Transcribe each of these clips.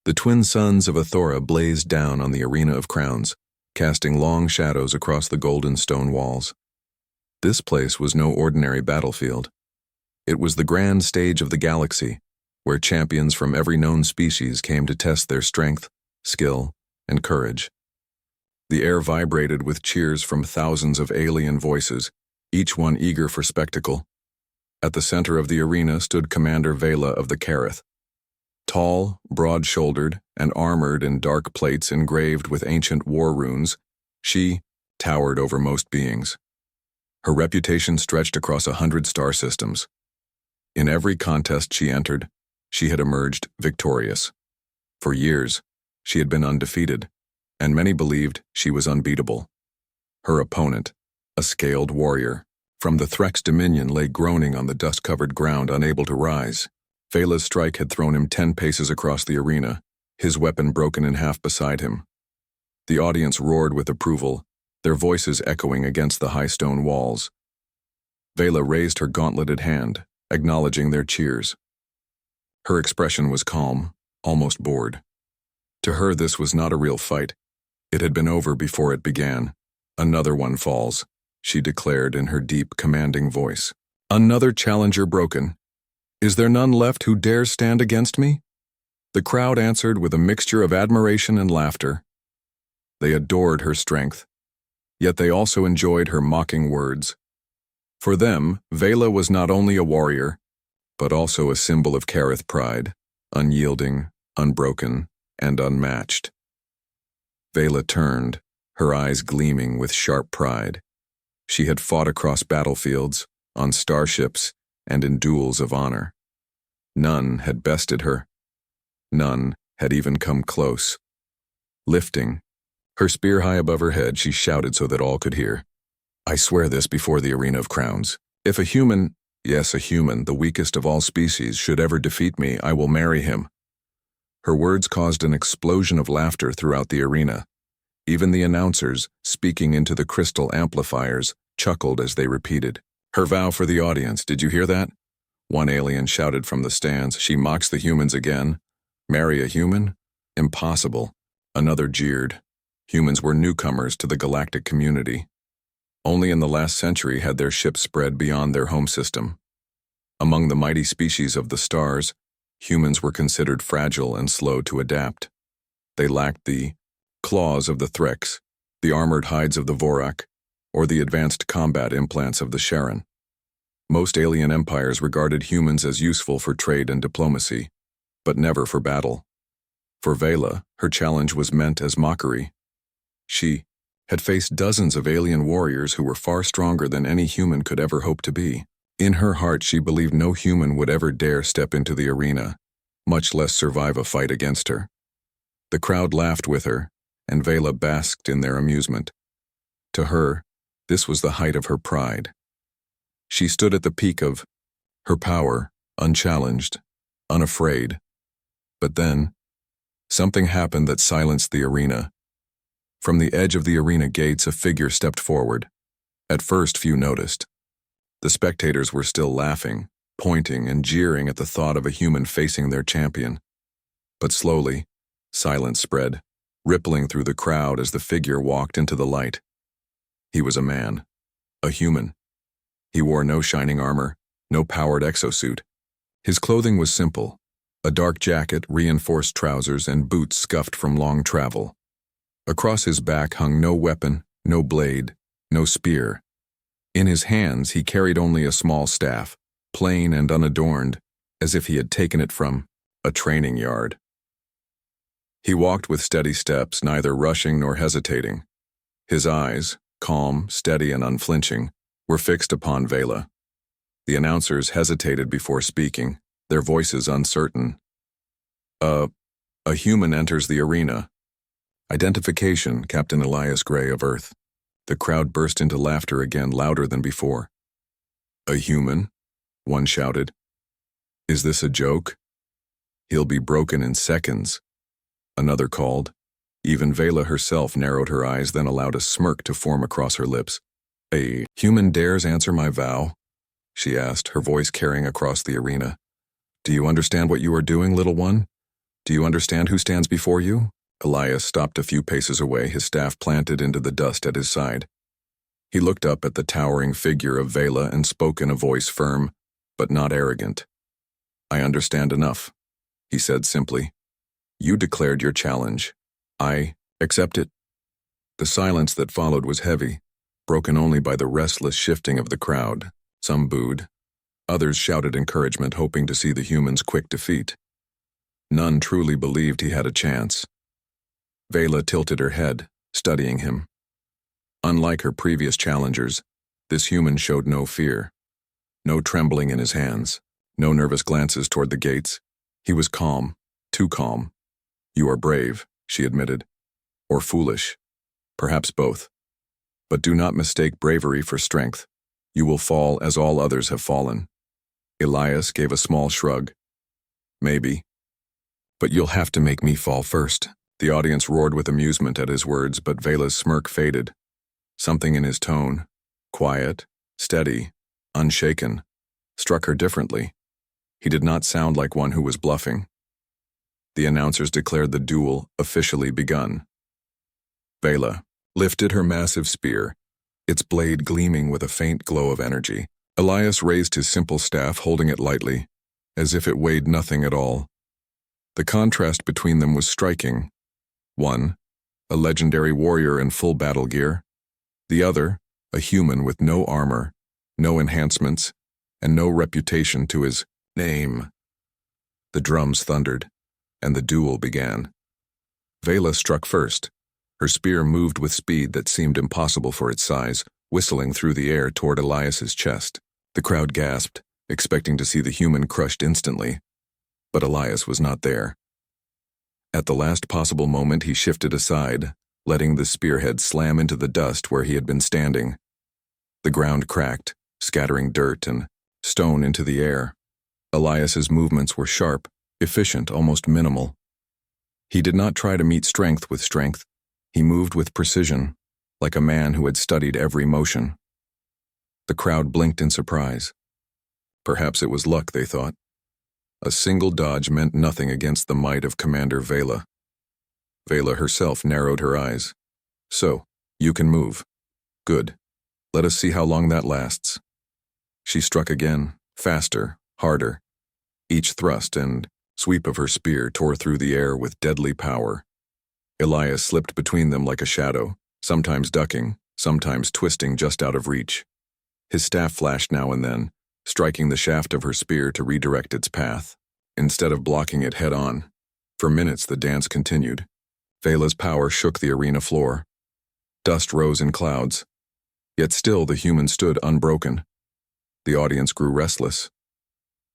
The twin suns of Athora blazed down on the arena of crowns, casting long shadows across the golden stone walls. This place was no ordinary battlefield. It was the grand stage of the galaxy, where champions from every known species came to test their strength, skill, and courage. The air vibrated with cheers from thousands of alien voices, each one eager for spectacle. At the center of the arena stood Commander Vela of the Kareth. Tall, broad-shouldered, and armored in dark plates engraved with ancient war runes, she towered over most beings. Her reputation stretched across 100 star systems. In every contest she entered, she had emerged victorious. For years, she had been undefeated, and many believed she was unbeatable. Her opponent, a scaled warrior, from the Threx Dominion, lay groaning on the dust-covered ground, unable to rise. Vela's strike had thrown him 10 paces across the arena, his weapon broken in half beside him. The audience roared with approval, their voices echoing against the high stone walls. Vela raised her gauntleted hand, acknowledging their cheers. Her expression was calm, almost bored. To her, this was not a real fight. It had been over before it began. Another one falls, she declared in her deep, commanding voice. Another challenger broken. Is there none left who dares stand against me? The crowd answered with a mixture of admiration and laughter. They adored her strength, yet they also enjoyed her mocking words. For them, Vela was not only a warrior, but also a symbol of Kareth pride, unyielding, unbroken, and unmatched. Vela turned, her eyes gleaming with sharp pride. She had fought across battlefields, on starships, and in duels of honor. None had bested her. None had even come close. Lifting, her spear high above her head, she shouted so that all could hear. I swear this before the arena of crowns. If a human, yes, a human, the weakest of all species, should ever defeat me, I will marry him. Her words caused an explosion of laughter throughout the arena. Even the announcers, speaking into the crystal amplifiers, chuckled as they repeated. Her vow for the audience, did you hear that? One alien shouted from the stands. She mocks the humans again. Marry a human? Impossible. Another jeered. Humans were newcomers to the galactic community. Only in the last century had their ships spread beyond their home system. Among the mighty species of the stars, humans were considered fragile and slow to adapt. They lacked the claws of the Threx, the armored hides of the Vorak, or the advanced combat implants of the Sharon. Most alien empires regarded humans as useful for trade and diplomacy, but never for battle. For Vela, her challenge was meant as mockery. She had faced dozens of alien warriors who were far stronger than any human could ever hope to be. In her heart, she believed no human would ever dare step into the arena, much less survive a fight against her. The crowd laughed with her, and Vela basked in their amusement. To her, this was the height of her pride. She stood at the peak of her power, unchallenged, unafraid. But then, something happened that silenced the arena. From the edge of the arena gates, a figure stepped forward. At first, few noticed. The spectators were still laughing, pointing, and jeering at the thought of a human facing their champion. But slowly, silence spread, rippling through the crowd as the figure walked into the light. He was a man, a human. He wore no shining armor, no powered exosuit. His clothing was simple, a dark jacket, reinforced trousers, and boots scuffed from long travel. Across his back hung no weapon, no blade, no spear. In his hands he carried only a small staff, plain and unadorned, as if he had taken it from a training yard. He walked with steady steps, neither rushing nor hesitating. His eyes, calm, steady, and unflinching, were fixed upon Vela. The announcers hesitated before speaking, their voices uncertain. A human enters the arena. Identification, Captain Elias Gray of Earth. The crowd burst into laughter again, louder than before. A human? One shouted. Is this a joke? He'll be broken in seconds. Another called. Even Vela herself narrowed her eyes, then allowed a smirk to form across her lips. A human dares answer my vow? She asked, her voice carrying across the arena. Do you understand what you are doing, little one? Do you understand who stands before you? Elias stopped a few paces away, his staff planted into the dust at his side. He looked up at the towering figure of Vela and spoke in a voice firm, but not arrogant. I understand enough, he said simply. You declared your challenge. I accept it. The silence that followed was heavy, broken only by the restless shifting of the crowd. Some booed. Others shouted encouragement, hoping to see the human's quick defeat. None truly believed he had a chance. Vela tilted her head, studying him. Unlike her previous challengers, this human showed no fear. No trembling in his hands, no nervous glances toward the gates. He was calm, too calm. You are brave, she admitted. Or foolish. Perhaps both. But do not mistake bravery for strength. You will fall as all others have fallen. Elias gave a small shrug. Maybe. But you'll have to make me fall first. The audience roared with amusement at his words, but Vela's smirk faded. Something in his tone, quiet, steady, unshaken, struck her differently. He did not sound like one who was bluffing. The announcers declared the duel officially begun. Vela lifted her massive spear, its blade gleaming with a faint glow of energy. Elias raised his simple staff, holding it lightly, as if it weighed nothing at all. The contrast between them was striking. One, a legendary warrior in full battle gear. The other, a human with no armor, no enhancements, and no reputation to his name. The drums thundered, and the duel began. Vela struck first. Her spear moved with speed that seemed impossible for its size, whistling through the air toward Elias's chest. The crowd gasped, expecting to see the human crushed instantly. But Elias was not there. At the last possible moment, he shifted aside, letting the spearhead slam into the dust where he had been standing. The ground cracked, scattering dirt and stone into the air. Elias's movements were sharp, efficient, almost minimal. He did not try to meet strength with strength. He moved with precision, like a man who had studied every motion. The crowd blinked in surprise. Perhaps it was luck, they thought. A single dodge meant nothing against the might of Commander Vela. Vela herself narrowed her eyes. So, you can move. Good. Let us see how long that lasts. She struck again, faster, harder. Each thrust and sweep of her spear tore through the air with deadly power. Elias slipped between them like a shadow, sometimes ducking, sometimes twisting just out of reach. His staff flashed now and then, striking the shaft of her spear to redirect its path, instead of blocking it head-on. For minutes the dance continued. Vela's power shook the arena floor. Dust rose in clouds. Yet still the human stood unbroken. The audience grew restless.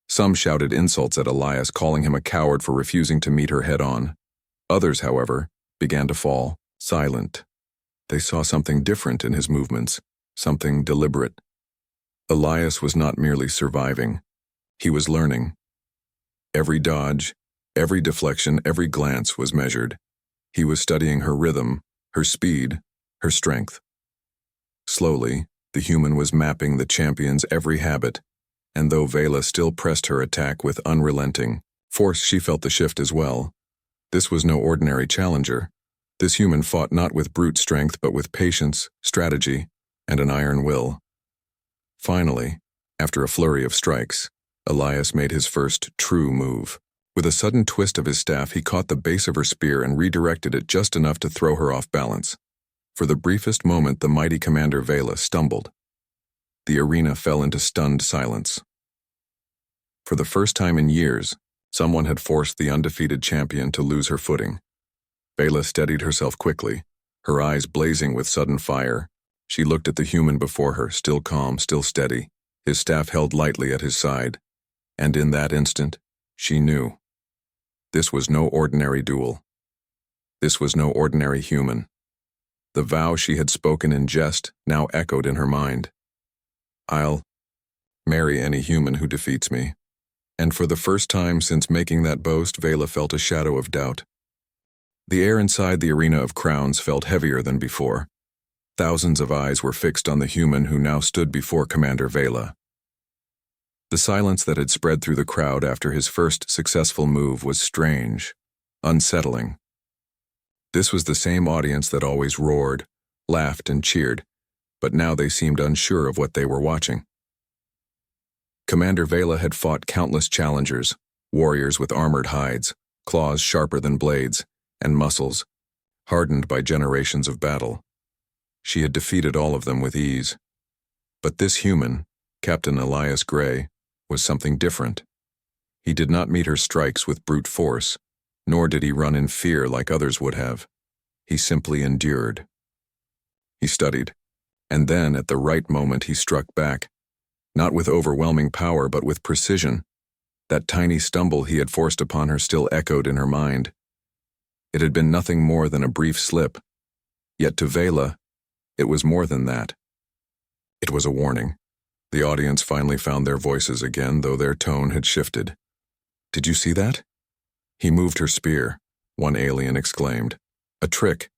Some shouted insults at Elias, calling him a coward for refusing to meet her head-on. Others, however, began to fall, silent. They saw something different in his movements, something deliberate. Elias was not merely surviving. He was learning. Every dodge, every deflection, every glance was measured. He was studying her rhythm, her speed, her strength. Slowly, the human was mapping the champion's every habit, and though Vela still pressed her attack with unrelenting force, she felt the shift as well. This was no ordinary challenger. This human fought not with brute strength but with patience, strategy, and an iron will. Finally, after a flurry of strikes, Elias made his first true move. With a sudden twist of his staff, he caught the base of her spear and redirected it just enough to throw her off balance. For the briefest moment, the mighty Commander Vela stumbled. The arena fell into stunned silence. For the first time in years, someone had forced the undefeated champion to lose her footing. Vela steadied herself quickly, her eyes blazing with sudden fire. She looked at the human before her, still calm, still steady, his staff held lightly at his side. And in that instant, she knew. This was no ordinary duel. This was no ordinary human. The vow she had spoken in jest now echoed in her mind. I'll marry any human who defeats me. And for the first time since making that boast, Vela felt a shadow of doubt. The air inside the arena of crowns felt heavier than before. Thousands of eyes were fixed on the human who now stood before Commander Vela. The silence that had spread through the crowd after his first successful move was strange, unsettling. This was the same audience that always roared, laughed, and cheered, but now they seemed unsure of what they were watching. Commander Vela had fought countless challengers, warriors with armored hides, claws sharper than blades, and muscles, hardened by generations of battle. She had defeated all of them with ease. But this human, Captain Elias Gray, was something different. He did not meet her strikes with brute force, nor did he run in fear like others would have. He simply endured. He studied, and then at the right moment he struck back, not with overwhelming power but with precision. That tiny stumble he had forced upon her still echoed in her mind. It had been nothing more than a brief slip, yet to Vela, it was more than that. It was a warning. The audience finally found their voices again, though their tone had shifted. "Did you see that?" "He moved her spear," one alien exclaimed. "A trick."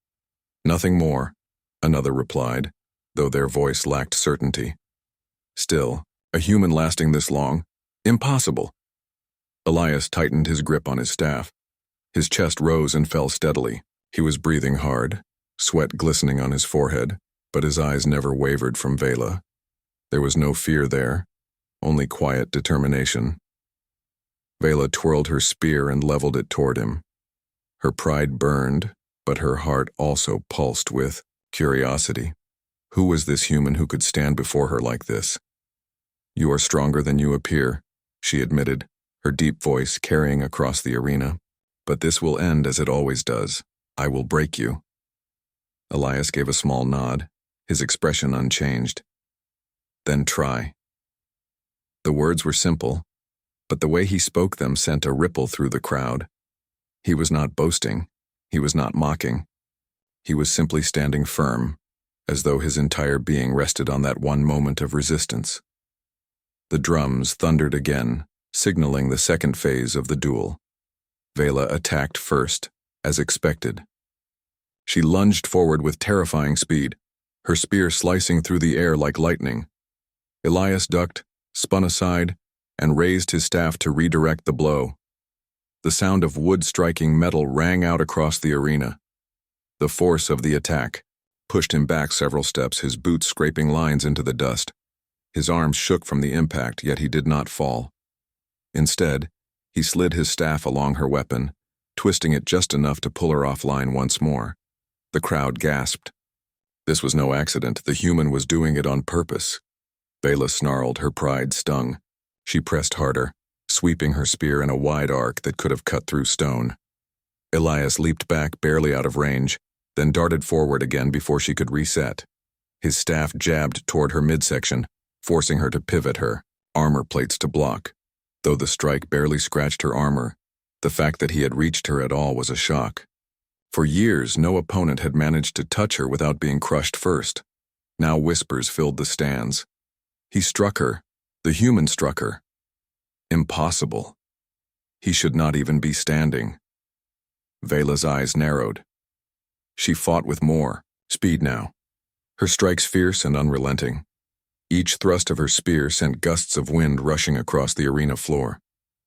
"Nothing more," another replied, though their voice lacked certainty. "Still, a human lasting this long? Impossible." Elias tightened his grip on his staff. His chest rose and fell steadily. He was breathing hard, sweat glistening on his forehead, but his eyes never wavered from Vela. There was no fear there, only quiet determination. Vela twirled her spear and leveled it toward him. Her pride burned, but her heart also pulsed with curiosity. Who was this human who could stand before her like this? "You are stronger than you appear," she admitted, her deep voice carrying across the arena. "But this will end as it always does. I will break you." Elias gave a small nod, his expression unchanged. "Then try." The words were simple, but the way he spoke them sent a ripple through the crowd. He was not boasting, he was not mocking. He was simply standing firm, as though his entire being rested on that one moment of resistance. The drums thundered again, signaling the second phase of the duel. Vela attacked first, as expected. She lunged forward with terrifying speed, her spear slicing through the air like lightning. Elias ducked, spun aside, and raised his staff to redirect the blow. The sound of wood striking metal rang out across the arena. The force of the attack pushed him back several steps, his boots scraping lines into the dust. His arms shook from the impact, yet he did not fall. Instead, he slid his staff along her weapon, twisting it just enough to pull her offline once more. The crowd gasped. This was no accident. The human was doing it on purpose. Vela snarled, her pride stung. She pressed harder, sweeping her spear in a wide arc that could have cut through stone. Elias leaped back, barely out of range, then darted forward again before she could reset. His staff jabbed toward her midsection, forcing her to pivot, her armor plates to block. Though the strike barely scratched her armor, the fact that he had reached her at all was a shock. For years, no opponent had managed to touch her without being crushed first. Now whispers filled the stands. He struck her. The human struck her. Impossible. He should not even be standing. Vela's eyes narrowed. She fought with more speed now, her strikes fierce and unrelenting. Each thrust of her spear sent gusts of wind rushing across the arena floor.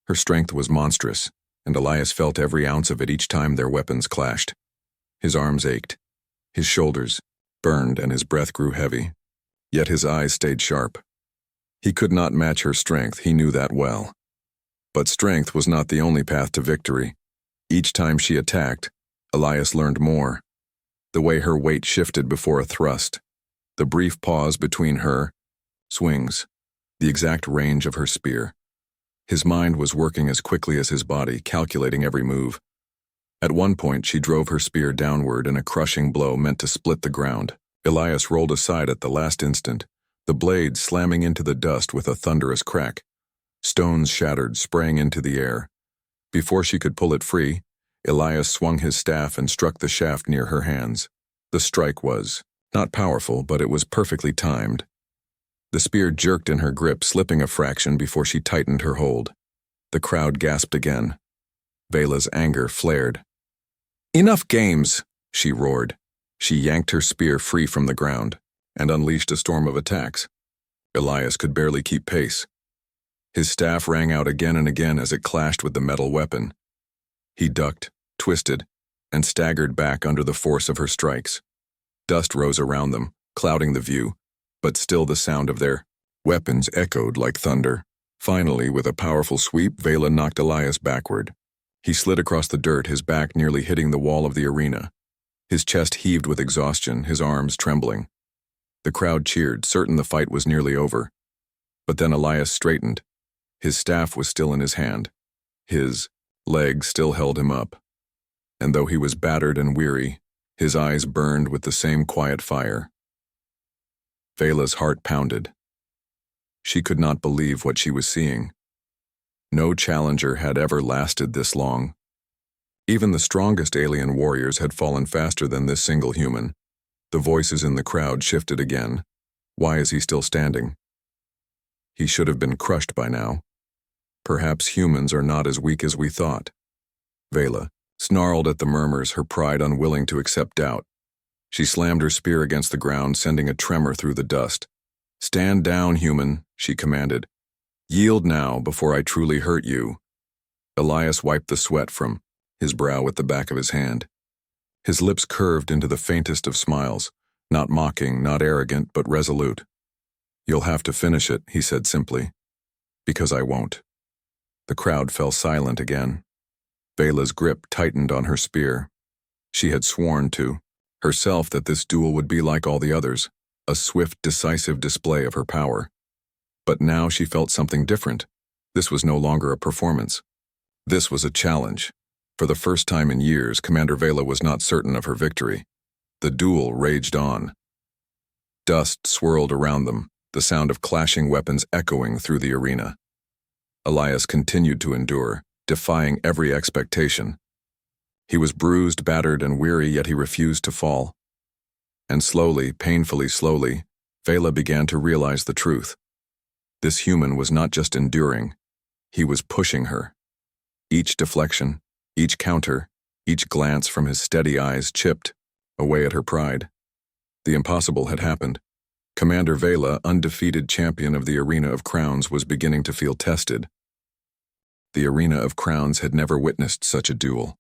Her strength was monstrous, and Elias felt every ounce of it each time their weapons clashed. His arms ached, his shoulders burned, and his breath grew heavy. Yet his eyes stayed sharp. He could not match her strength, he knew that well. But strength was not the only path to victory. Each time she attacked, Elias learned more. The way her weight shifted before a thrust, the brief pause between her swings, the exact range of her spear. His mind was working as quickly as his body, calculating every move. At one point, she drove her spear downward in a crushing blow meant to split the ground. Elias rolled aside at the last instant, the blade slamming into the dust with a thunderous crack. Stones shattered, spraying into the air. Before she could pull it free, Elias swung his staff and struck the shaft near her hands. The strike was not powerful, but it was perfectly timed. The spear jerked in her grip, slipping a fraction before she tightened her hold. The crowd gasped again. Vela's anger flared. "Enough games!" she roared. She yanked her spear free from the ground and unleashed a storm of attacks. Elias could barely keep pace. His staff rang out again and again as it clashed with the metal weapon. He ducked, twisted, and staggered back under the force of her strikes. Dust rose around them, clouding the view, but still the sound of their weapons echoed like thunder. Finally, with a powerful sweep, Vela knocked Elias backward. He slid across the dirt, his back nearly hitting the wall of the arena. His chest heaved with exhaustion, his arms trembling. The crowd cheered, certain the fight was nearly over. But then Elias straightened. His staff was still in his hand. His legs still held him up. And though he was battered and weary, his eyes burned with the same quiet fire. Vela's heart pounded. She could not believe what she was seeing. No challenger had ever lasted this long. Even the strongest alien warriors had fallen faster than this single human. The voices in the crowd shifted again. Why is he still standing? He should have been crushed by now. Perhaps humans are not as weak as we thought. Vela snarled at the murmurs, her pride unwilling to accept doubt. She slammed her spear against the ground, sending a tremor through the dust. "Stand down, human," she commanded. "Yield now before I truly hurt you." Elias wiped the sweat from his brow with the back of his hand. His lips curved into the faintest of smiles, not mocking, not arrogant, but resolute. "You'll have to finish it," he said simply. "Because I won't." The crowd fell silent again. Vela's grip tightened on her spear. She had sworn to herself that this duel would be like all the others, a swift, decisive display of her power. But now she felt something different. This was no longer a performance. This was a challenge. For the first time in years, Commander Vela was not certain of her victory. The duel raged on. Dust swirled around them, the sound of clashing weapons echoing through the arena. Elias continued to endure, defying every expectation. He was bruised, battered, and weary, yet he refused to fall. And slowly, painfully slowly, Vela began to realize the truth. This human was not just enduring, he was pushing her. Each deflection, each counter, each glance from his steady eyes chipped away at her pride. The impossible had happened. Commander Vela, undefeated champion of the Arena of Crowns, was beginning to feel tested. The Arena of Crowns had never witnessed such a duel.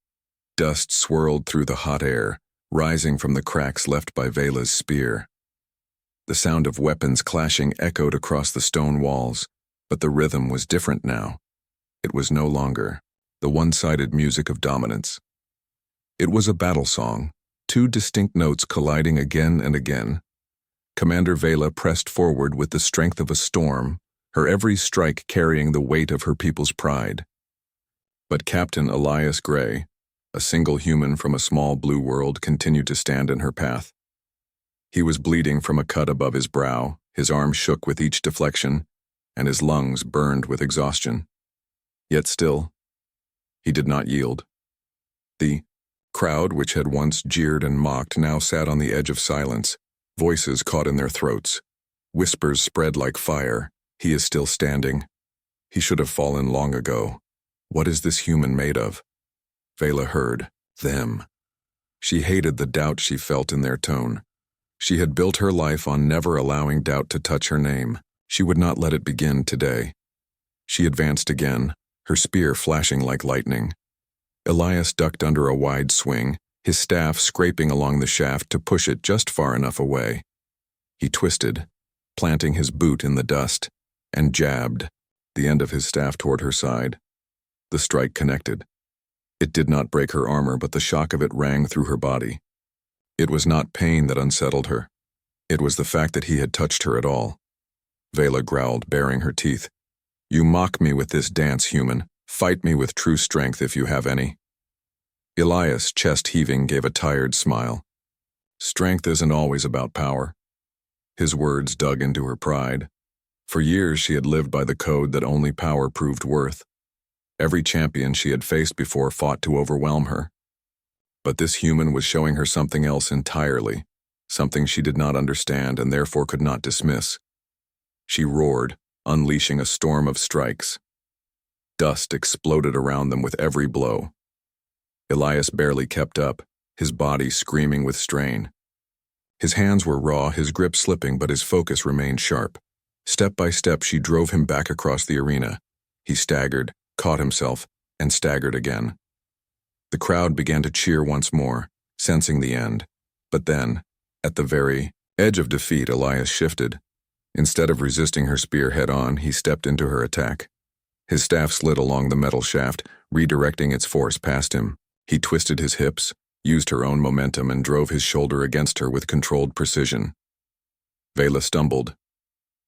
Dust swirled through the hot air, rising from the cracks left by Vela's spear. The sound of weapons clashing echoed across the stone walls, but the rhythm was different now. It was no longer the one-sided music of dominance. It was a battle song, two distinct notes colliding again and again. Commander Vela pressed forward with the strength of a storm, her every strike carrying the weight of her people's pride. But Captain Elias Gray, a single human from a small blue world, continued to stand in her path. He was bleeding from a cut above his brow, his arm shook with each deflection, and his lungs burned with exhaustion. Yet still, he did not yield. The crowd, which had once jeered and mocked, now sat on the edge of silence, voices caught in their throats. Whispers spread like fire. "He is still standing. He should have fallen long ago. What is this human made of?" Vela heard them. She hated the doubt she felt in their tone. She had built her life on never allowing doubt to touch her name. She would not let it begin today. She advanced again, her spear flashing like lightning. Elias ducked under a wide swing, his staff scraping along the shaft to push it just far enough away. He twisted, planting his boot in the dust, and jabbed, the end of his staff toward her side. The strike connected. It did not break her armor, but the shock of it rang through her body. It was not pain that unsettled her. It was the fact that he had touched her at all. Vela growled, baring her teeth. "You mock me with this dance, human. Fight me with true strength if you have any." Elias, chest heaving, gave a tired smile. "Strength isn't always about power." His words dug into her pride. For years she had lived by the code that only power proved worth. Every champion she had faced before fought to overwhelm her. But this human was showing her something else entirely, something she did not understand and therefore could not dismiss. She roared, unleashing a storm of strikes. Dust exploded around them with every blow. Elias barely kept up, his body screaming with strain. His hands were raw, his grip slipping, but his focus remained sharp. Step by step, she drove him back across the arena. He staggered, caught himself, and staggered again. The crowd began to cheer once more, sensing the end. But then, at the very edge of defeat, Elias shifted. Instead of resisting her spear head-on, he stepped into her attack. His staff slid along the metal shaft, redirecting its force past him. He twisted his hips, used her own momentum, and drove his shoulder against her with controlled precision. Vela stumbled.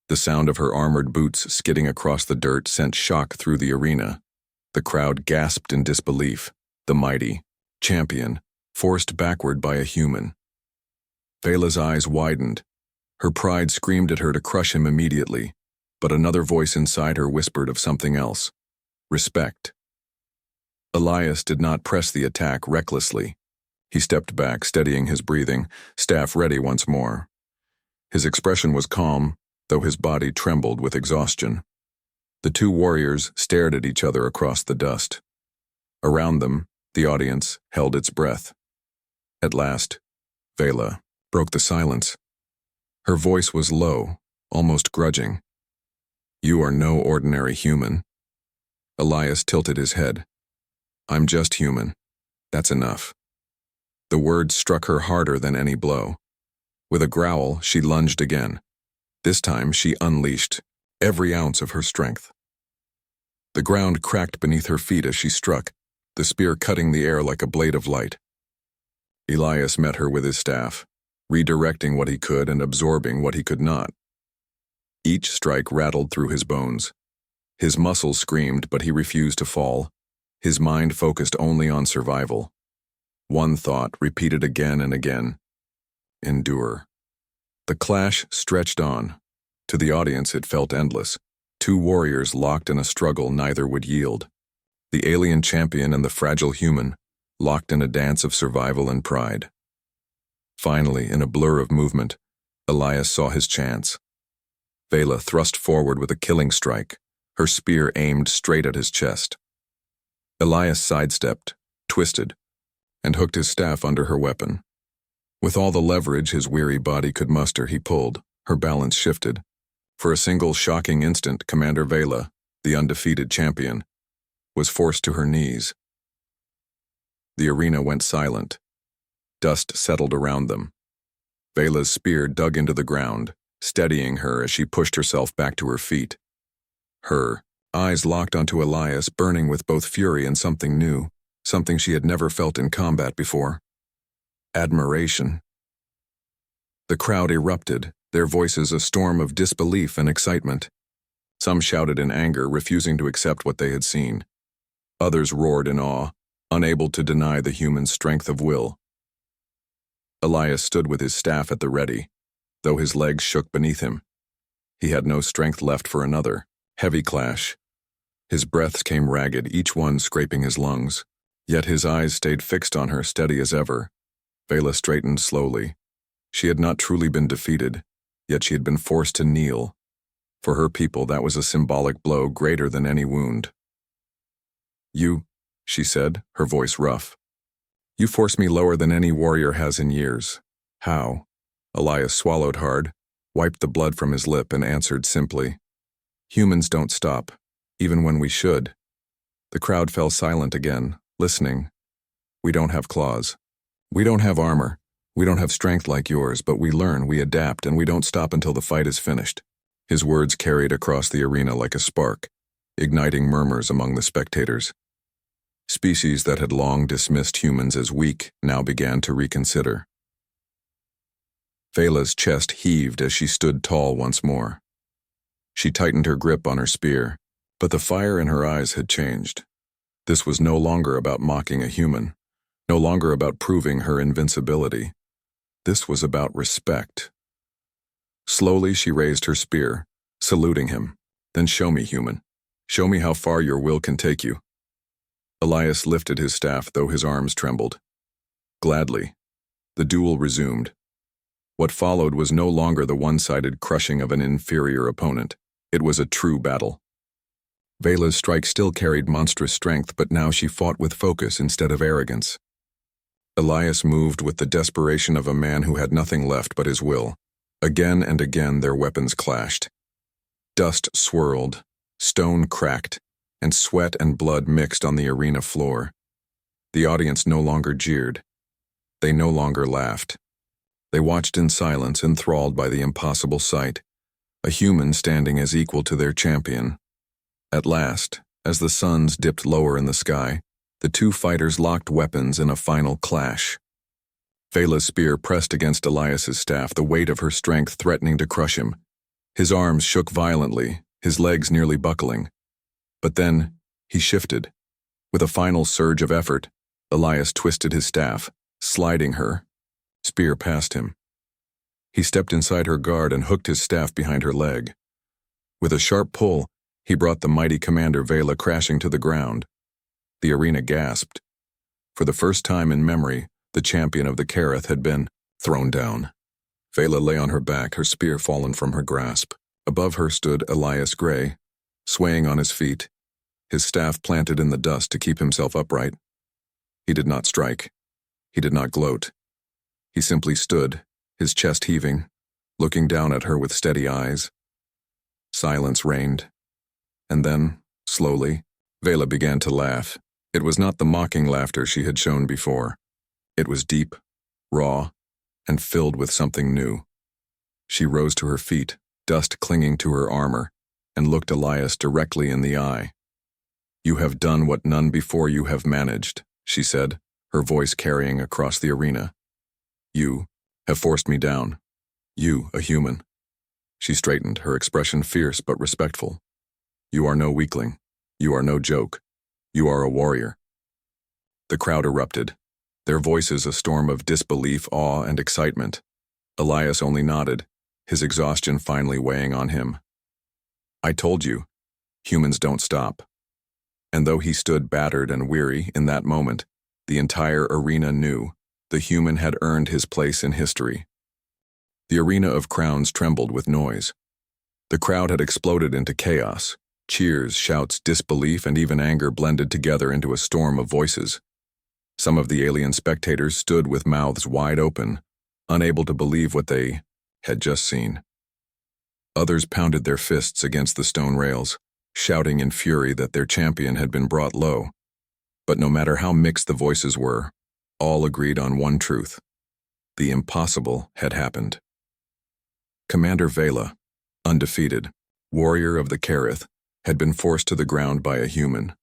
The sound of her armored boots skidding across the dirt sent shock through the arena. The crowd gasped in disbelief. The mighty champion, forced backward by a human. Vela's eyes widened. Her pride screamed at her to crush him immediately, but another voice inside her whispered of something else. Respect. Elias did not press the attack recklessly. He stepped back, steadying his breathing, staff ready once more. His expression was calm, though his body trembled with exhaustion. The two warriors stared at each other across the dust. Around them, the audience held its breath. At last, Vela broke the silence. Her voice was low, almost grudging. You are no ordinary human. Elias tilted his head. I'm just human. That's enough. The words struck her harder than any blow. With a growl, she lunged again. This time, she unleashed every ounce of her strength. The ground cracked beneath her feet as she struck, the spear cutting the air like a blade of light. Elias met her with his staff, redirecting what he could and absorbing what he could not. Each strike rattled through his bones. His muscles screamed, but he refused to fall. His mind focused only on survival. One thought, repeated again and again: endure. The clash stretched on. To the audience, it felt endless. Two warriors locked in a struggle neither would yield. The alien champion and the fragile human, locked in a dance of survival and pride. Finally, in a blur of movement, Elias saw his chance. Vela thrust forward with a killing strike, her spear aimed straight at his chest. Elias sidestepped, twisted, and hooked his staff under her weapon. With all the leverage his weary body could muster, he pulled. Her balance shifted. For a single shocking instant, Commander Vela, the undefeated champion, was forced to her knees. The arena went silent. Dust settled around them. Vela's spear dug into the ground, steadying her as she pushed herself back to her feet. Her eyes locked onto Elias, burning with both fury and something new, something she had never felt in combat before. Admiration. The crowd erupted, their voices a storm of disbelief and excitement. Some shouted in anger, refusing to accept what they had seen. Others roared in awe, unable to deny the human strength of will. Elias stood with his staff at the ready, though his legs shook beneath him. He had no strength left for another heavy clash. His breaths came ragged, each one scraping his lungs. Yet his eyes stayed fixed on her, steady as ever. Vela straightened slowly. She had not truly been defeated, yet she had been forced to kneel. For her people, that was a symbolic blow greater than any wound. You, she said, her voice rough. You forced me lower than any warrior has in years. How? Elias swallowed hard, wiped the blood from his lip, and answered simply. Humans don't stop, even when we should. The crowd fell silent again, listening. We don't have claws. We don't have armor. We don't have strength like yours, but we learn, we adapt, and we don't stop until the fight is finished. His words carried across the arena like a spark, igniting murmurs among the spectators. Species that had long dismissed humans as weak now began to reconsider. Vela's chest heaved as she stood tall once more. She tightened her grip on her spear, but the fire in her eyes had changed. This was no longer about mocking a human, no longer about proving her invincibility. This was about respect. Slowly she raised her spear, saluting him. Then show me, human. Show me how far your will can take you. Elias lifted his staff, though his arms trembled. Gladly. The duel resumed. What followed was no longer the one-sided crushing of an inferior opponent. It was a true battle. Vela's strike still carried monstrous strength, but now she fought with focus instead of arrogance. Elias moved with the desperation of a man who had nothing left but his will. Again and again their weapons clashed. Dust swirled, stone cracked, and sweat and blood mixed on the arena floor. The audience no longer jeered. They no longer laughed. They watched in silence, enthralled by the impossible sight, a human standing as equal to their champion. At last, as the suns dipped lower in the sky, the two fighters locked weapons in a final clash. Vela's spear pressed against Elias's staff, the weight of her strength threatening to crush him. His arms shook violently, his legs nearly buckling. But then, he shifted. With a final surge of effort, Elias twisted his staff, sliding her spear past him. He stepped inside her guard and hooked his staff behind her leg. With a sharp pull, he brought the mighty Commander Vela crashing to the ground. The arena gasped. For the first time in memory, the champion of the Kareth had been thrown down. Vela lay on her back, her spear fallen from her grasp. Above her stood Elias Grey, swaying on his feet, his staff planted in the dust to keep himself upright. He did not strike. He did not gloat. He simply stood, his chest heaving, looking down at her with steady eyes. Silence reigned. And then, slowly, Vela began to laugh. It was not the mocking laughter she had shown before. It was deep, raw, and filled with something new. She rose to her feet, dust clinging to her armor, and looked Elias directly in the eye. "You have done what none before you have managed," she said, her voice carrying across the arena. "You have forced me down. You, a human." She straightened, her expression fierce but respectful. "You are no weakling. You are no joke. You are a warrior." The crowd erupted, their voices a storm of disbelief, awe, and excitement. Elias only nodded, his exhaustion finally weighing on him. "I told you, humans don't stop." And though he stood battered and weary in that moment, the entire arena knew the human had earned his place in history. The arena of crowns trembled with noise. The crowd had exploded into chaos. Cheers, shouts, disbelief, and even anger blended together into a storm of voices. Some of the alien spectators stood with mouths wide open, unable to believe what they had just seen. Others pounded their fists against the stone rails, shouting in fury that their champion had been brought low. But no matter how mixed the voices were, all agreed on one truth. The impossible had happened. Commander Vela, undefeated, warrior of the Kareth, had been forced to the ground by a human.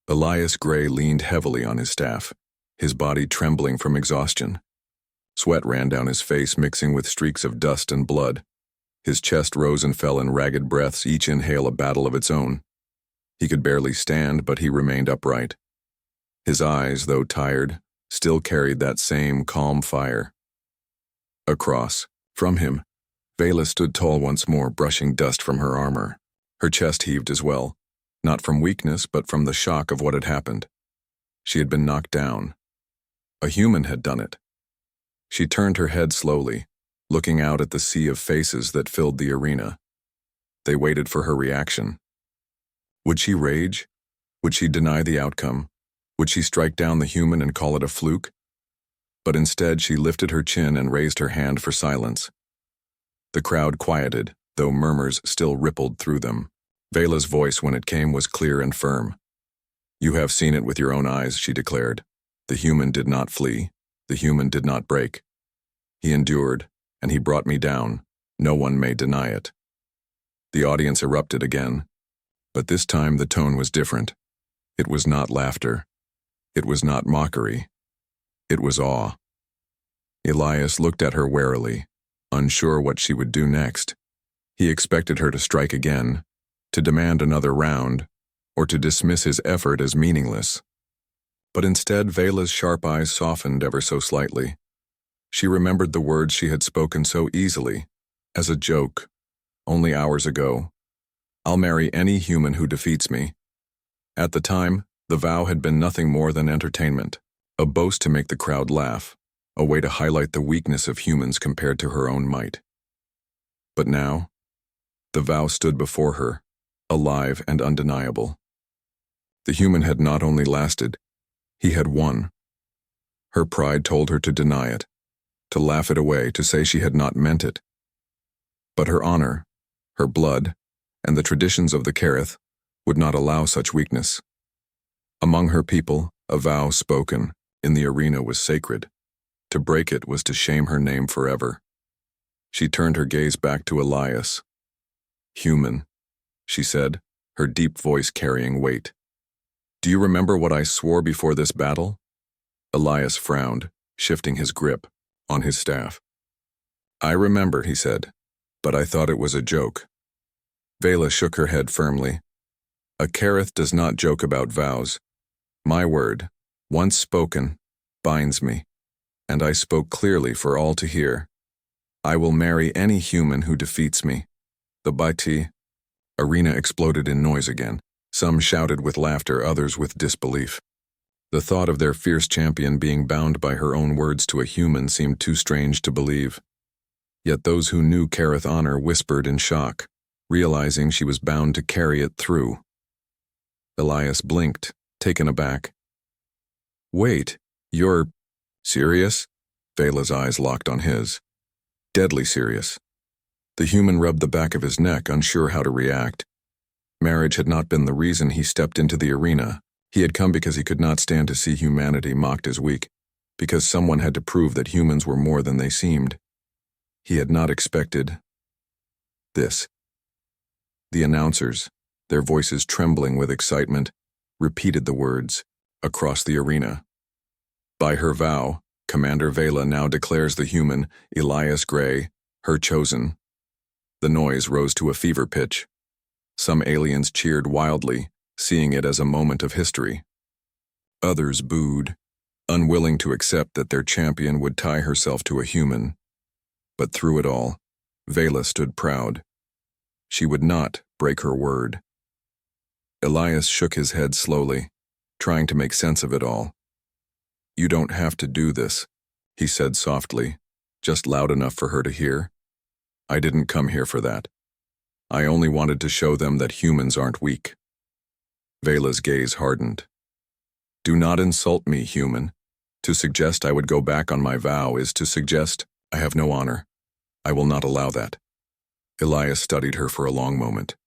Elias Grey leaned heavily on his staff, his body trembling from exhaustion. Sweat ran down his face, mixing with streaks of dust and blood. His chest rose and fell in ragged breaths, each inhale a battle of its own. He could barely stand, but he remained upright. His eyes, though tired, still carried that same calm fire. Across, from him, Vela stood tall once more, brushing dust from her armor. Her chest heaved as well, not from weakness, but from the shock of what had happened. She had been knocked down. A human had done it. She turned her head slowly, looking out at the sea of faces that filled the arena. They waited for her reaction. Would she rage? Would she deny the outcome? Would she strike down the human and call it a fluke? But instead she lifted her chin and raised her hand for silence. The crowd quieted, though murmurs still rippled through them. Vela's voice, when it came, was clear and firm. "You have seen it with your own eyes," she declared. "The human did not flee. The human did not break. He endured, and he brought me down. No one may deny it." The audience erupted again, but this time the tone was different. It was not laughter. It was not mockery. It was awe. Elias looked at her warily, unsure what she would do next. He expected her to strike again, to demand another round, or to dismiss his effort as meaningless. But instead, Vela's sharp eyes softened ever so slightly. She remembered the words she had spoken so easily, as a joke, only hours ago. "I'll marry any human who defeats me." At the time, the vow had been nothing more than entertainment, a boast to make the crowd laugh, a way to highlight the weakness of humans compared to her own might. But now, the vow stood before her, alive and undeniable. The human had not only lasted, he had won. Her pride told her to deny it, to laugh it away, to say she had not meant it. But her honor, her blood, and the traditions of the Kareth would not allow such weakness. Among her people, A vow spoken in the arena was sacred. To break it was to shame her name forever. She turned her gaze back to Elias. "Human," she said, her deep voice carrying weight. "Do you remember what I swore before this battle?" Elias frowned, shifting his grip on his staff. "I remember," he said, "but I thought it was a joke." Vela shook her head firmly. "A Kareth does not joke about vows. My word, once spoken, binds me, and I spoke clearly for all to hear. I will marry any human who defeats me. The Baiti." Arena exploded in noise again. Some shouted with laughter, others with disbelief. The thought of their fierce champion being bound by her own words to a human seemed too strange to believe. Yet those who knew Kareth honor whispered in shock, realizing she was bound to carry it through. Elias blinked, taken aback. "Wait, you're serious?" Vela's eyes locked on his. Deadly serious. The human rubbed the back of his neck, unsure how to react. Marriage had not been the reason he stepped into the arena. He had come because he could not stand to see humanity mocked as weak, because someone had to prove that humans were more than they seemed. He had not expected this. The announcers, their voices trembling with excitement, repeated the words across the arena. "By her vow, Commander Vela now declares the human, Elias Gray, her chosen." The noise rose to a fever pitch. Some aliens cheered wildly, seeing it as a moment of history. Others booed, unwilling to accept that their champion would tie herself to a human. But through it all, Vela stood proud. She would not break her word. Elias shook his head slowly, trying to make sense of it all. "You don't have to do this," he said softly, just loud enough for her to hear. "I didn't come here for that. I only wanted to show them that humans aren't weak." Vela's gaze hardened. "Do not insult me, human. To suggest I would go back on my vow is to suggest I have no honor. I will not allow that." Elias studied her for a long moment.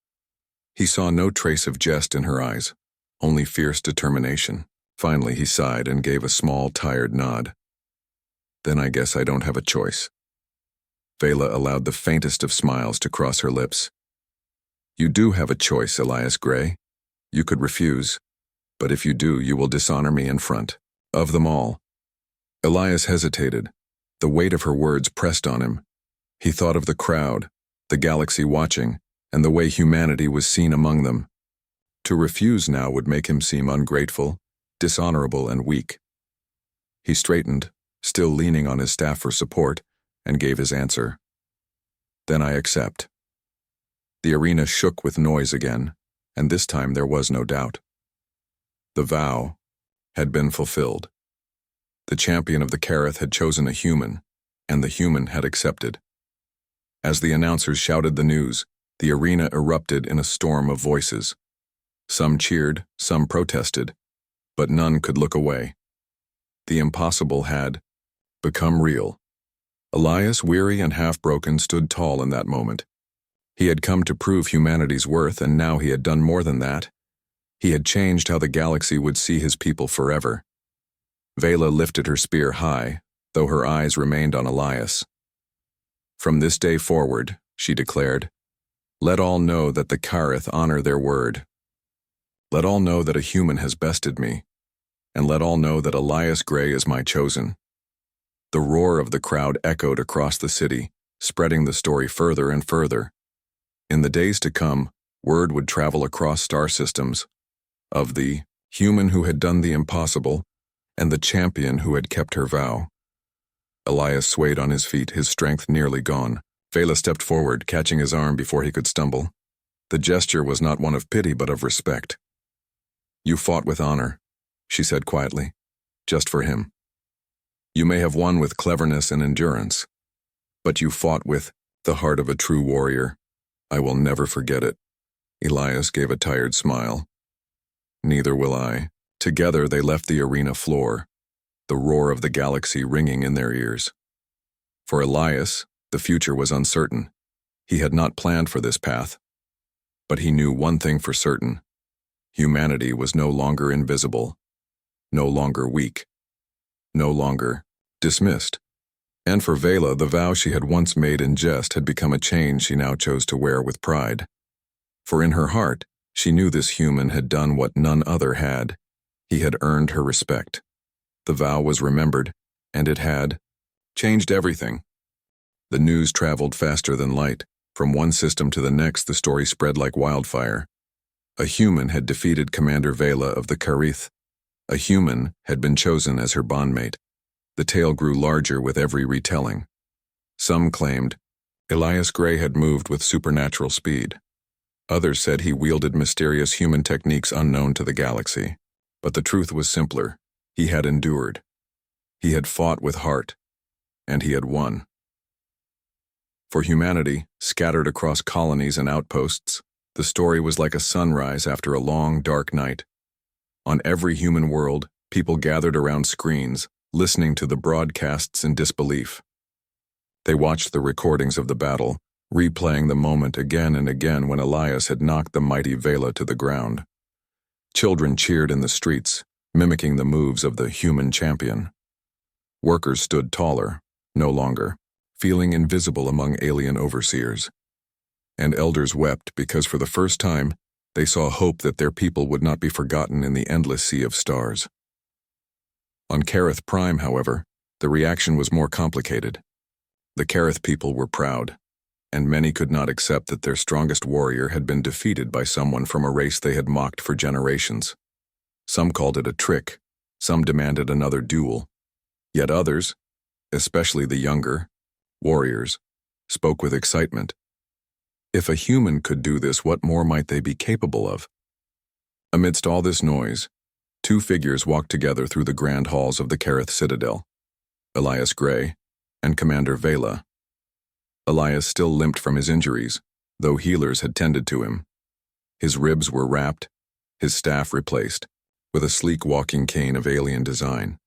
He saw no trace of jest in her eyes, only fierce determination. Finally, he sighed and gave a small, tired nod. "Then I guess I don't have a choice." Vela allowed the faintest of smiles to cross her lips. "You do have a choice, Elias Gray. You could refuse, but if you do, you will dishonor me in front of them all." Elias hesitated. The weight of her words pressed on him. He thought of the crowd, the galaxy watching, and the way humanity was seen among them. To refuse now would make him seem ungrateful, dishonorable, and weak. He straightened, still leaning on his staff for support, and gave his answer. "Then I accept." The arena shook with noise again, and this time there was no doubt. The vow had been fulfilled. The champion of the Kareth had chosen a human, and the human had accepted. As the announcers shouted the news, the arena erupted in a storm of voices. Some cheered, some protested, but none could look away. The impossible had become real. Elias, weary and half-broken, stood tall in that moment. He had come to prove humanity's worth, and now he had done more than that. He had changed how the galaxy would see his people forever. Vela lifted her spear high, though her eyes remained on Elias. "From this day forward," she declared, "let all know that the Kareth honor their word. Let all know that a human has bested me, and let all know that Elias Gray is my chosen." The roar of the crowd echoed across the city, spreading the story further and further. In the days to come, word would travel across star systems of the human who had done the impossible and the champion who had kept her vow. Elias swayed on his feet, his strength nearly gone. Vela stepped forward, catching his arm before he could stumble. The gesture was not one of pity but of respect. "You fought with honor," she said quietly, "just for him. You may have won with cleverness and endurance, but you fought with the heart of a true warrior. I will never forget it." Elias gave a tired smile. "Neither will I." Together they left the arena floor, the roar of the galaxy ringing in their ears. For Elias, the future was uncertain. He had not planned for this path. But he knew one thing for certain. Humanity was no longer invisible. no longer weak, no longer dismissed. And for Vela, the vow she had once made in jest had become a chain she now chose to wear with pride. For in her heart, she knew this human had done what none other had. He had earned her respect. The vow was remembered, and it had changed everything. The news traveled faster than light. From one system to the next, the story spread like wildfire. A human had defeated Commander Vela of the Karith. A human had been chosen as her bondmate. The tale grew larger with every retelling. Some claimed Elias Gray had moved with supernatural speed. Others said he wielded mysterious human techniques unknown to the galaxy. But the truth was simpler. He had endured. He had fought with heart. And he had won. For humanity, scattered across colonies and outposts, the story was like a sunrise after a long, dark night. On every human world, people gathered around screens, listening to the broadcasts in disbelief. They watched the recordings of the battle, replaying the moment again and again when Elias had knocked the mighty Vela to the ground. Children cheered in the streets, mimicking the moves of the human champion. Workers stood taller, no longer, feeling invisible among alien overseers. And elders wept because for the first time, they saw hope that their people would not be forgotten in the endless sea of stars. On Karith Prime, however, the reaction was more complicated. The Karith people were proud, and many could not accept that their strongest warrior had been defeated by someone from a race they had mocked for generations. Some called it a trick, some demanded another duel. Yet others, especially the younger, warriors, spoke with excitement. If a human could do this, what more might they be capable of? Amidst all this noise, two figures walked together through the grand halls of the Karith Citadel, Elias Gray and Commander Vela. Elias still limped from his injuries, though healers had tended to him. His ribs were wrapped, his staff replaced, with a sleek walking cane of alien design.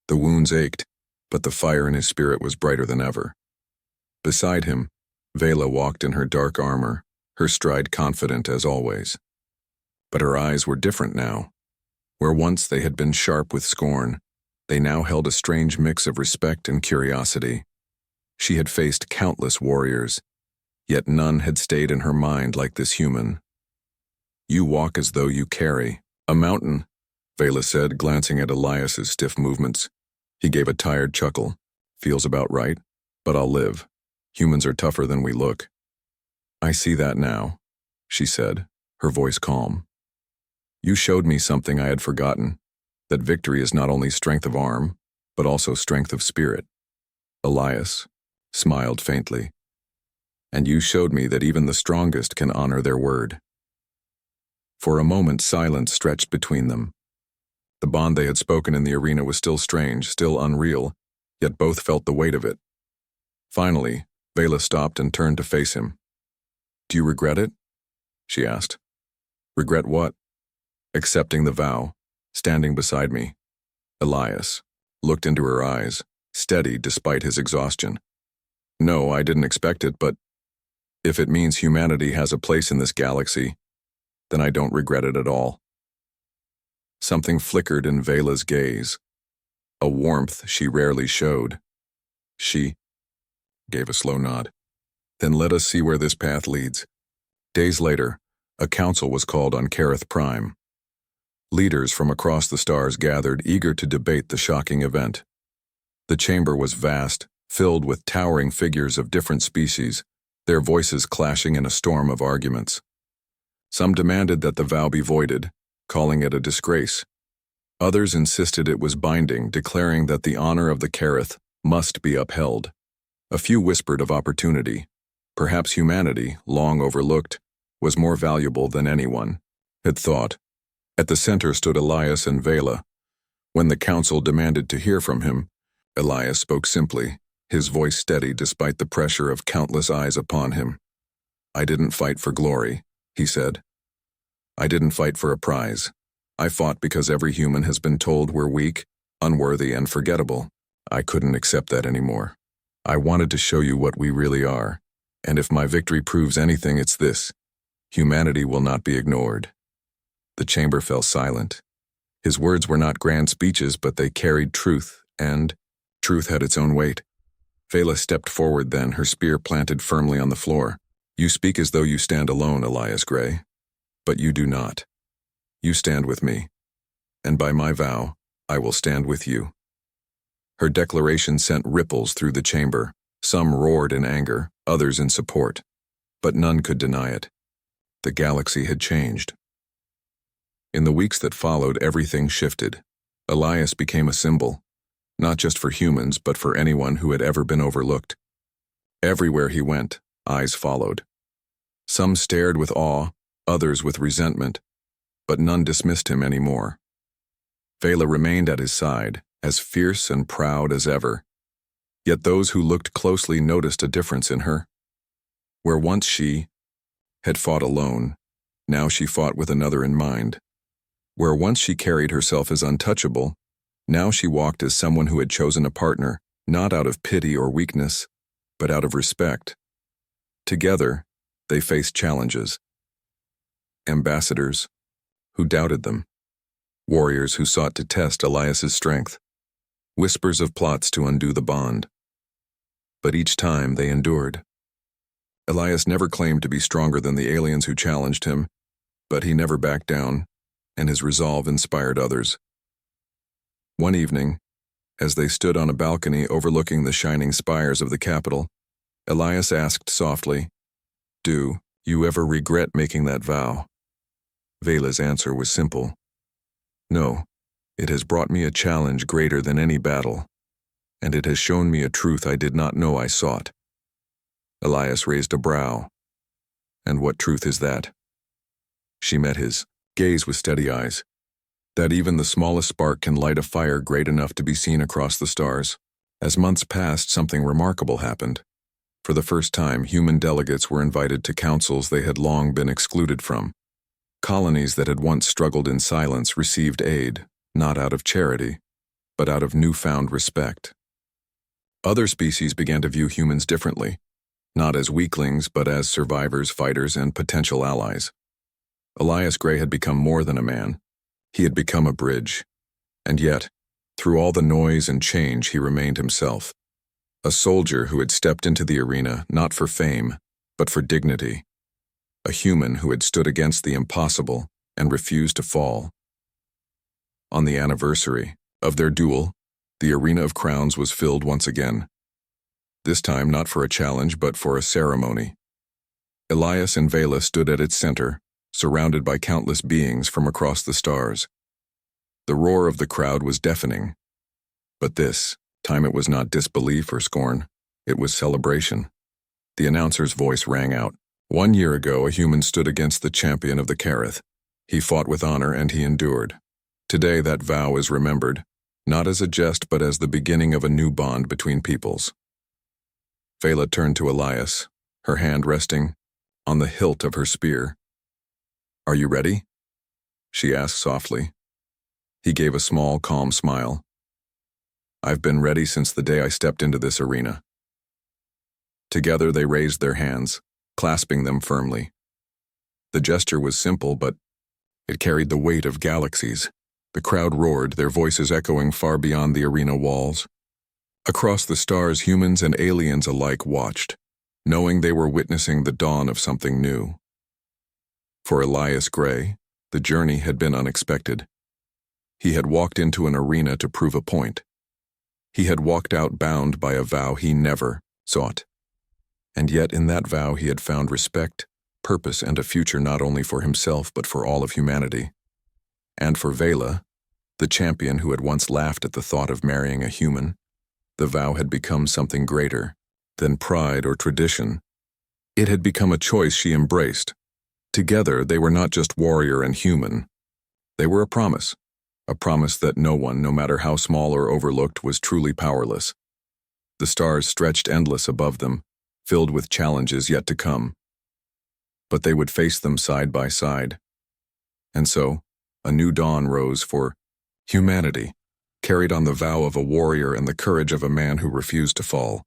The wounds ached, but the fire in his spirit was brighter than ever. Beside him, Vela walked in her dark armor, her stride confident as always. But her eyes were different now. Where once they had been sharp with scorn, they now held a strange mix of respect and curiosity. She had faced countless warriors, yet none had stayed in her mind like this human. "You walk as though you carry a mountain," Vela said, glancing at Elias's stiff movements. He gave a tired chuckle. "Feels about right, but I'll live. Humans are tougher than we look." "I see that now," she said, her voice calm. "You showed me something I had forgotten, that victory is not only strength of arm, but also strength of spirit." Elias smiled faintly. "And you showed me that even the strongest can honor their word." For a moment, silence stretched between them. The bond they had spoken in the arena was still strange, still unreal, yet both felt the weight of it. Finally, Vela stopped and turned to face him. "Do you regret it?" she asked. "Regret what?" "Accepting the vow, standing beside me." Elias looked into her eyes, steady despite his exhaustion. "No, I didn't expect it, but if it means humanity has a place in this galaxy, then I don't regret it at all." Something flickered in Vela's gaze, a warmth she rarely showed. She gave a slow nod. "Then let us see where this path leads." Days later, a council was called on Karith Prime. Leaders from across the stars gathered, eager to debate the shocking event. The chamber was vast, filled with towering figures of different species, their voices clashing in a storm of arguments. Some demanded that the vow be voided, calling it a disgrace. Others insisted it was binding, declaring that the honor of the Karith must be upheld. A few whispered of opportunity. Perhaps humanity, long overlooked, was more valuable than anyone had thought. At the center stood Elias and Vela. When the council demanded to hear from him, Elias spoke simply, his voice steady despite the pressure of countless eyes upon him. "I didn't fight for glory," he said. "I didn't fight for a prize. I fought because every human has been told we're weak, unworthy, and forgettable. I couldn't accept that anymore. I wanted to show you what we really are, and if my victory proves anything, it's this: humanity will not be ignored." The chamber fell silent. His words were not grand speeches, but they carried truth, and truth had its own weight. Vela stepped forward then, her spear planted firmly on the floor. You speak as though you stand alone, Elias Gray. But you do not. You stand with me. And by my vow, I will stand with you. Her declaration sent ripples through the chamber. Some roared in anger, others in support. But none could deny it. The galaxy had changed. In the weeks that followed, everything shifted. Elias became a symbol, not just for humans, but for anyone who had ever been overlooked. Everywhere he went, eyes followed. Some stared with awe, others with resentment, but none dismissed him anymore. Vela remained at his side, as fierce and proud as ever. Yet those who looked closely noticed a difference in her. Where once she had fought alone, now she fought with another in mind. Where once she carried herself as untouchable, now she walked as someone who had chosen a partner, not out of pity or weakness, but out of respect. Together, they faced challenges. Ambassadors, who doubted them. Warriors who sought to test Elias's strength. Whispers of plots to undo the bond. But each time they endured. Elias never claimed to be stronger than the aliens who challenged him, but he never backed down, and his resolve inspired others. One evening, as they stood on a balcony overlooking the shining spires of the capital, Elias asked softly, "Do you ever regret making that vow?" Vela's answer was simple. "No, it has brought me a challenge greater than any battle, and it has shown me a truth I did not know I sought." Elias raised a brow. "And what truth is that?" She met his gaze with steady eyes. "That even the smallest spark can light a fire great enough to be seen across the stars." As months passed, something remarkable happened. For the first time, human delegates were invited to councils they had long been excluded from. Colonies that had once struggled in silence received aid, not out of charity, but out of newfound respect. Other species began to view humans differently, not as weaklings, but as survivors, fighters, and potential allies. Elias Gray had become more than a man. He had become a bridge. And yet, through all the noise and change, he remained himself. A soldier who had stepped into the arena not for fame, but for dignity. A human who had stood against the impossible and refused to fall. On the anniversary of their duel, the Arena of Crowns was filled once again. This time not for a challenge, but for a ceremony. Elias and Vela stood at its center, surrounded by countless beings from across the stars. The roar of the crowd was deafening. But this time it was not disbelief or scorn. It was celebration. The announcer's voice rang out. 1 year ago, a human stood against the champion of the Kareth. He fought with honor and he endured. Today that vow is remembered, not as a jest but as the beginning of a new bond between peoples. Vela turned to Elias, her hand resting on the hilt of her spear. "Are you ready?" she asked softly. He gave a small, calm smile. "I've been ready since the day I stepped into this arena." Together they raised their hands, clasping them firmly. The gesture was simple, but it carried the weight of galaxies. The crowd roared, their voices echoing far beyond the arena walls. Across the stars, humans and aliens alike watched, knowing they were witnessing the dawn of something new. For Elias Gray, the journey had been unexpected. He had walked into an arena to prove a point. He had walked out bound by a vow he never sought. And yet in that vow he had found respect, purpose, and a future not only for himself but for all of humanity. And for Vela, the champion who had once laughed at the thought of marrying a human, the vow had become something greater than pride or tradition. It had become a choice she embraced. Together, they were not just warrior and human. They were a promise that no one, no matter how small or overlooked, was truly powerless. The stars stretched endless above them, filled with challenges yet to come. But they would face them side by side. And so, a new dawn rose for humanity, carried on the vow of a warrior and the courage of a man who refused to fall.